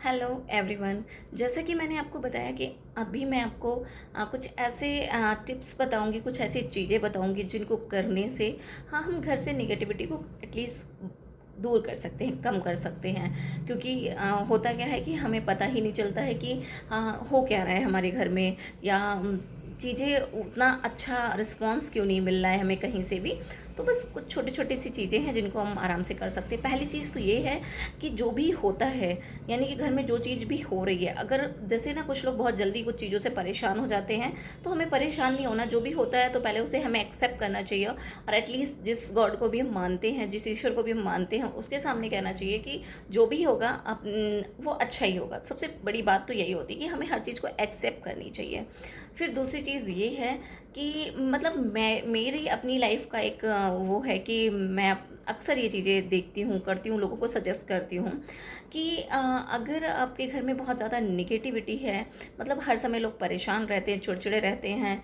Hello everyone. जैसा कि मैंने आपको बताया कि अभी मैं आपको कुछ ऐसे टिप्स बताऊंगी, कुछ ऐसी चीज़ें बताऊंगी जिनको करने से हाँ हम घर से निगेटिविटी को एटलीस्ट दूर कर सकते हैं, कम कर सकते हैं। क्योंकि होता क्या है कि हमें पता ही नहीं चलता है कि हो क्या रहा है हमारे घर में, या चीज़ें उतना अच्छा रिस्पॉन्स क्यों नहीं मिल रहा है हमें कहीं से भी। तो बस कुछ छोटी छोटी सी चीज़ें हैं जिनको हम आराम से कर सकते हैं। पहली चीज़ तो ये है कि जो भी होता है, यानी कि घर में जो चीज़ भी हो रही है, अगर जैसे ना कुछ लोग बहुत जल्दी कुछ चीज़ों से परेशान हो जाते हैं, तो हमें परेशान नहीं होना। जो भी होता है तो पहले उसे हमें एक्सेप्ट करना चाहिए, और एटलीस्ट जिस गॉड को भी हम मानते हैं, जिस ईश्वर को भी हम मानते हैं, उसके सामने कहना चाहिए कि जो भी होगा वो अच्छा ही होगा। सबसे बड़ी बात तो यही होती है कि हमें हर चीज़ को एक्सेप्ट करनी चाहिए। फिर दूसरी चीज़ ये है कि मतलब मैं मेरी अपनी लाइफ का एक वो है कि मैं अक्सर ये चीज़ें देखती हूँ, करती हूँ, लोगों को सजेस्ट करती हूँ कि अगर आपके घर में बहुत ज़्यादा निगेटिविटी है, मतलब हर समय लोग परेशान रहते हैं, चिड़चिड़े रहते हैं,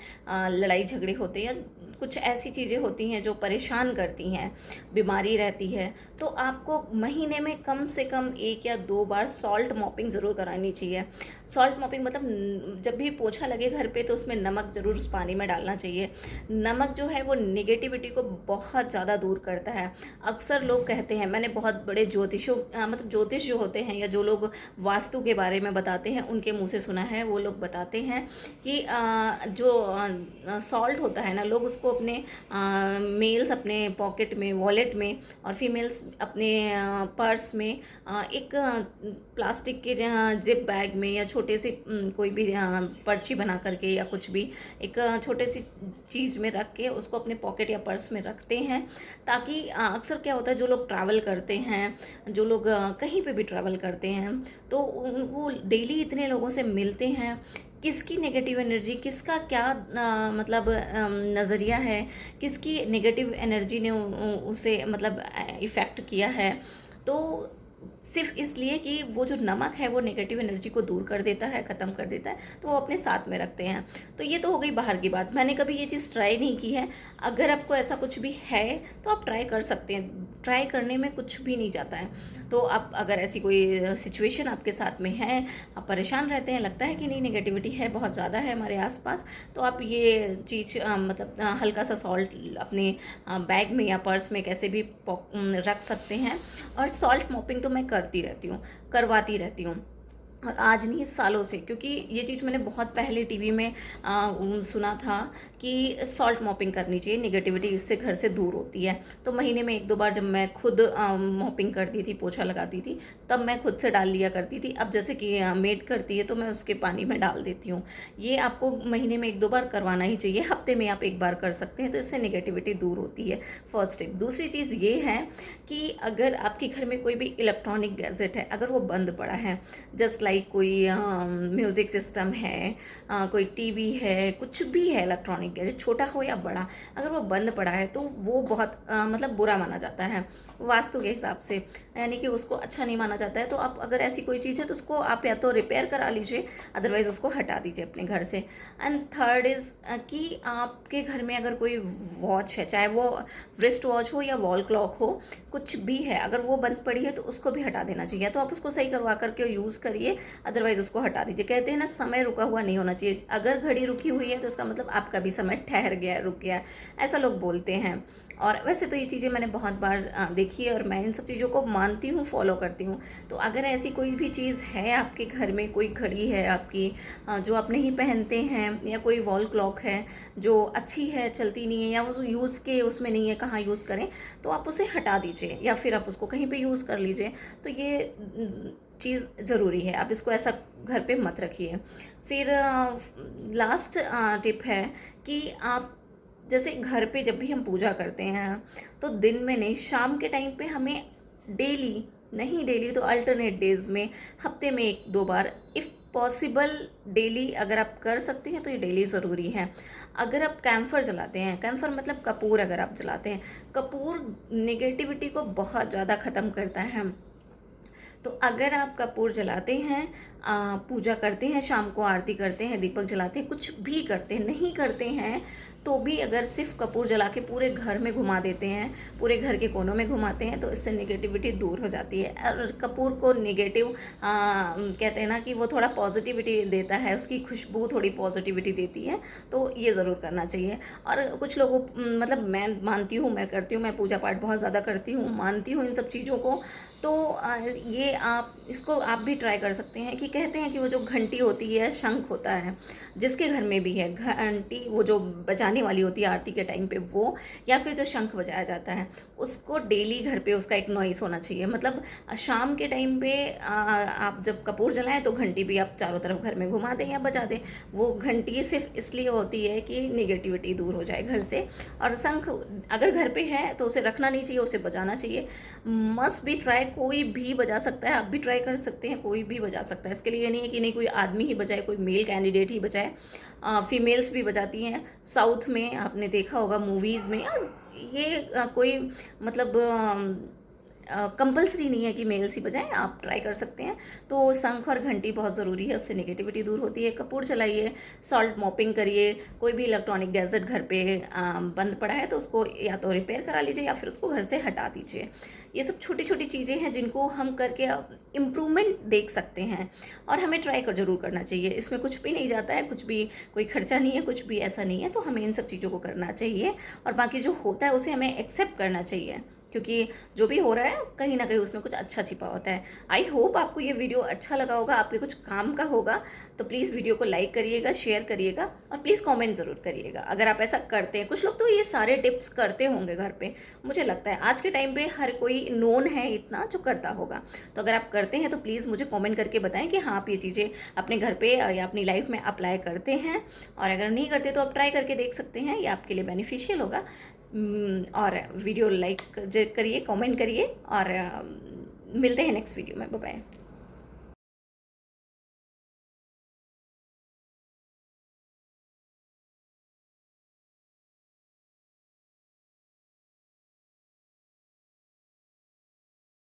लड़ाई झगड़े होते हैं, या कुछ ऐसी चीज़ें होती हैं जो परेशान करती हैं, बीमारी रहती है, तो आपको महीने में कम से कम 1 या 2 बार सॉल्ट मॉपिंग ज़रूर करानी चाहिए। सॉल्ट मॉपिंग मतलब जब भी पोछा लगे घर पे तो उसमें नमक ज़रूर उस पानी में डालना चाहिए। नमक जो है वो निगेटिविटी को बहुत ज़्यादा दूर करता है। अक्सर लोग कहते हैं, मैंने बहुत बड़े ज्योतिषों मतलब ज्योतिष जो होते हैं या जो लोग वास्तु के बारे में बताते हैं उनके मुंह से सुना है, वो लोग बताते हैं कि जो सॉल्ट होता है ना, लोग उसको अपने मेल्स अपने पॉकेट में, वॉलेट में, और फीमेल्स अपने पर्स में, एक प्लास्टिक के जिप बैग में, या छोटे से कोई भी पर्ची बना करके, या कुछ भी एक छोटे सी चीज़ में रख के उसको अपने पॉकेट या पर्स में रखते हैं। ताकि अक्सर क्या होता है, जो लोग ट्रैवल करते हैं, जो लोग कहीं पे भी ट्रैवल करते हैं, तो वो डेली इतने लोगों से मिलते हैं, किसकी नेगेटिव एनर्जी, किसका क्या मतलब नज़रिया है, किसकी नेगेटिव एनर्जी ने उसे मतलब इफ़ेक्ट किया है। तो सिर्फ इसलिए कि वो जो नमक है वो नेगेटिव एनर्जी को दूर कर देता है, ख़त्म कर देता है, तो वो अपने साथ में रखते हैं। तो ये तो हो गई बाहर की बात। मैंने कभी ये चीज़ ट्राई नहीं की है। अगर आपको ऐसा कुछ भी है तो आप ट्राई कर सकते हैं। ट्राई करने में कुछ भी नहीं जाता है। तो आप अगर ऐसी कोई सिचुएशन आपके साथ में है, आप परेशान रहते हैं, लगता है कि नहीं नेगेटिविटी है, बहुत ज़्यादा है हमारे आसपास, तो आप ये चीज़ मतलब हल्का सा सॉल्ट अपने बैग में या पर्स में कैसे भी रख सकते हैं। और सॉल्ट मॉपिंग तो मैं करती रहती हूँ, करवाती रहती हूँ, और आज नहीं सालों से। क्योंकि ये चीज़ मैंने बहुत पहले टीवी में सुना था कि सॉल्ट मॉपिंग करनी चाहिए, निगेटिविटी इससे घर से दूर होती है। तो महीने में 1-2 बार जब मैं खुद मॉपिंग करती थी, पोछा लगाती थी, तब मैं खुद से डाल लिया करती थी। अब जैसे कि मेड करती है तो मैं उसके पानी में डाल देती हूँ। ये आपको महीने में 1-2 बार करवाना ही चाहिए। हफ्ते में आप 1 बार कर सकते हैं, तो इससे निगेटिविटी दूर होती है। First tip. दूसरी चीज़ ये है कि अगर आपके घर में कोई भी इलेक्ट्रॉनिक गैजेट है, अगर वो बंद पड़ा है, जस्ट लाइक कोई म्यूज़िक सिस्टम है, कोई टीवी है, कुछ भी है इलेक्ट्रॉनिक गैजेट, छोटा हो या बड़ा, अगर वो बंद पड़ा है तो वो बहुत मतलब बुरा माना जाता है वास्तु के हिसाब से, यानी कि उसको अच्छा नहीं माना जाता है। तो आप अगर ऐसी कोई चीज़ है तो उसको आप या तो रिपेयर करा लीजिए, अदरवाइज़ उसको हटा दीजिए अपने घर से। एंड थर्ड इज़ कि आपके घर में अगर कोई वॉच है, चाहे वो रिस्ट वॉच हो या वॉल क्लॉक हो, कुछ भी है, अगर वो बंद पड़ी है तो उसको भी हटा देना चाहिए। तो आप उसको सही करवा करके यूज़ करिए, अदरवाइज उसको हटा दीजिए। कहते हैं ना, समय रुका हुआ नहीं होना चाहिए। अगर घड़ी रुकी हुई है तो इसका मतलब आपका भी समय ठहर गया है, रुक गया है, ऐसा लोग बोलते हैं। और वैसे तो ये चीज़ें मैंने बहुत बार देखी है, और मैं इन सब चीज़ों को मानती हूँ, फॉलो करती हूँ। तो अगर ऐसी कोई भी चीज़ है आपके घर में, कोई घड़ी है आपकी जो आप नहीं पहनते हैं, या कोई वॉल क्लॉक है जो अच्छी है, चलती नहीं है, या वो यूज़ के उसमें नहीं है, कहाँ यूज़ करें, तो आप उसे हटा दीजिए, या फिर आप उसको कहीं पे यूज़ कर लीजिए। तो ये चीज़ ज़रूरी है, आप इसको ऐसा घर पे मत रखिए। फिर लास्ट टिप है कि आप जैसे घर पे जब भी हम पूजा करते हैं तो दिन में नहीं, शाम के टाइम पे हमें डेली नहीं, डेली तो अल्टरनेट डेज में, हफ्ते में 1-2 बार, इफ़ पॉसिबल डेली अगर आप कर सकते हैं तो ये डेली ज़रूरी है। अगर आप कैम्फर जलाते हैं, कैम्फर मतलब कपूर, अगर आप जलाते हैं, कपूर निगेटिविटी को बहुत ज़्यादा ख़त्म करता है। तो अगर आप कपूर जलाते हैं, पूजा करते हैं, शाम को आरती करते हैं, दीपक जलाते हैं, कुछ भी करते हैं, नहीं करते हैं, तो भी अगर सिर्फ कपूर जला के पूरे घर में घुमा देते हैं, पूरे घर के कोनों में घुमाते हैं, तो इससे निगेटिविटी दूर हो जाती है। और कपूर को निगेटिव कहते हैं ना कि वो थोड़ा पॉजिटिविटी देता है, उसकी खुशबू थोड़ी पॉजिटिविटी देती है, तो ये ज़रूर करना चाहिए। और कुछ लोगों मतलब मैं मानती हूँ, मैं करती हूँ, मैं पूजा पाठ बहुत ज़्यादा करती हूँ, मानती हूँ इन सब चीज़ों को, तो ये आप भी ट्राई कर सकते हैं कि कहते हैं कि वो जो घंटी होती है, शंख होता है, जिसके घर में भी है घंटी, वो जो बजाने वाली होती है आरती के टाइम पे वो, या फिर जो शंख बजाया जाता है, उसको डेली घर पे उसका एक नॉइस होना चाहिए। मतलब शाम के टाइम पे आप जब कपूर जलाएं तो घंटी भी आप चारों तरफ घर में घुमा दें या बजा दें। वो घंटी सिर्फ इसलिए होती है कि निगेटिविटी दूर हो जाए घर से। और शंख अगर घर पे है तो उसे रखना नहीं चाहिए, उसे बजाना चाहिए। मस्ट बी ट्राई, कोई भी बजा सकता है, आप भी ट्राई कर सकते हैं, कोई भी बजा सकता है। इसके लिए ये नहीं है कि नहीं कोई आदमी ही बजाए, कोई मेल कैंडिडेट ही बजाए, फीमेल्स भी बजाती हैं। साउथ में आपने देखा होगा मूवीज़ में, ये कोई मतलब कंपलसरी नहीं है कि मेल्स ही बजाएं, आप ट्राई कर सकते हैं। तो शंख और घंटी बहुत ज़रूरी है, उससे नेगेटिविटी दूर होती है। कपूर चलाइए, सॉल्ट मॉपिंग करिए, कोई भी इलेक्ट्रॉनिक गैजेट घर पे बंद पड़ा है तो उसको या तो रिपेयर करा लीजिए या फिर उसको घर से हटा दीजिए। ये सब छोटी छोटी चीज़ें हैं जिनको हम करके इम्प्रूवमेंट देख सकते हैं, और हमें ट्राई कर ज़रूर करना चाहिए। इसमें कुछ भी नहीं जाता है, कुछ भी कोई खर्चा नहीं है, कुछ भी ऐसा नहीं है, तो हमें इन सब चीज़ों को करना चाहिए। और बाकी जो होता है उसे हमें एक्सेप्ट करना चाहिए, क्योंकि जो भी हो रहा है कहीं ना कहीं उसमें कुछ अच्छा छिपा होता है। आई होप आपको ये वीडियो अच्छा लगा होगा, आपके कुछ काम का होगा। तो प्लीज़ वीडियो को लाइक करिएगा, शेयर करिएगा, और प्लीज़ कमेंट ज़रूर करिएगा अगर आप ऐसा करते हैं। कुछ लोग तो ये सारे टिप्स करते होंगे घर पे, मुझे लगता है आज के टाइम पे हर कोई नोन है इतना जो करता होगा। तो अगर आप करते हैं तो प्लीज़ मुझे कॉमेंट करके बताएं कि हाँ आप ये चीज़ें अपने घर पर या अपनी लाइफ में अप्लाई करते हैं। और अगर नहीं करते तो आप ट्राई करके देख सकते हैं, ये आपके लिए बेनिफिशियल होगा। और वीडियो लाइक करिए, कमेंट करिए, और मिलते हैं नेक्स्ट वीडियो में। Bye bye.